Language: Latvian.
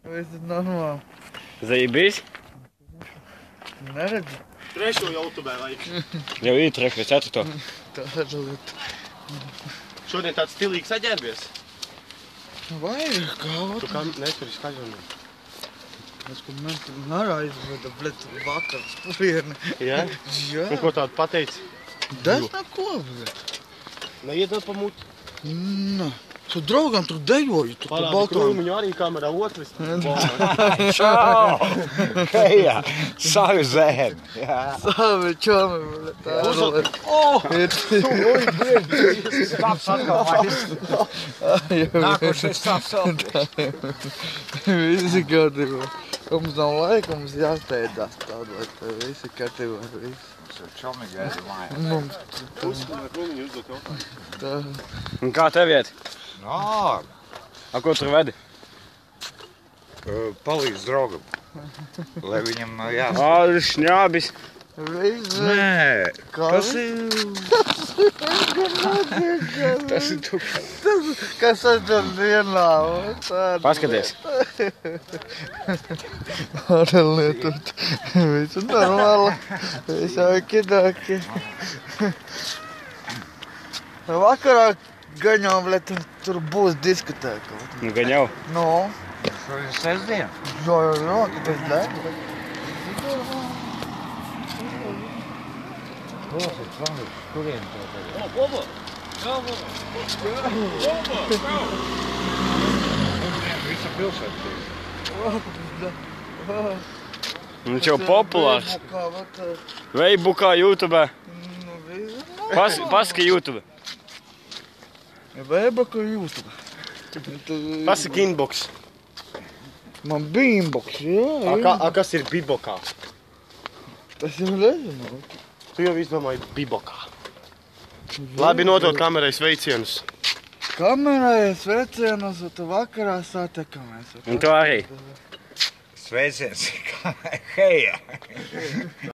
Viss ir normāli. Zaibīs? Neredzi? Trešo YouTubē vajag. Jau ir trešo, ceturto. Tāda lieta. Šodien tāds stilīgs aģērbies. Vajag kaut. Tu kā nespēri skaļoni. Es, ka mēs narā izveda, blet, vakar spulieni. Jā? Jā. Un ko tādu pateici? Das neko, blet. Neiedot pa muti. Nā. Tu draugam tur dejoji, tu Parādi balkonu. krūmiņu arī kamerā otrs. Čau! Heja! Savi zēni! Savi čomi, blet. Tāda lieta. Stāps atkal vairs! Nākošais stāps atkal! Visi kārtībā. Mums nav laika, mums jāsteidzās tādu lietu. Visi kārtībā, visi. Čomi gaida mājā. Mums Uzstāvē krūmiņu uzdot jautājumu. tā. Un kā tev iet? Nā, A ko tur vedi? palīdz draugam, lai viņam nav jāsaka. Ā, šņābis! Visi. Nē, Kā tas vi- ir... Tas ir tu. Kas atdod dienā? Tāda Paskaties! Tāda lieta. Visu normāli. Visu okidaki. Vakarā gaņām, blet, tur būs diskotēka. Nu, gan jau. Nu, Šodien sestdien. jā, kāpēc ne? Klausies, Vandus, kurien to tagad? O, Bobo! Visa pilsēta. Nu, jau populārs. Kā, vat, Veibukā, YouTube. nu, visu. Pasaki YouTube. Vēbaka YouTube. Pasaki inbox. Man bija inbox, jā. A kas ir bibokā? Tas jau nezinu. Tu jau izdomāji bibokā. Labi nodot kamerai sveicienus. Kamerā sveicienus, un tu vakarā satekamies. Un tu arī. Sveiciens. Heja.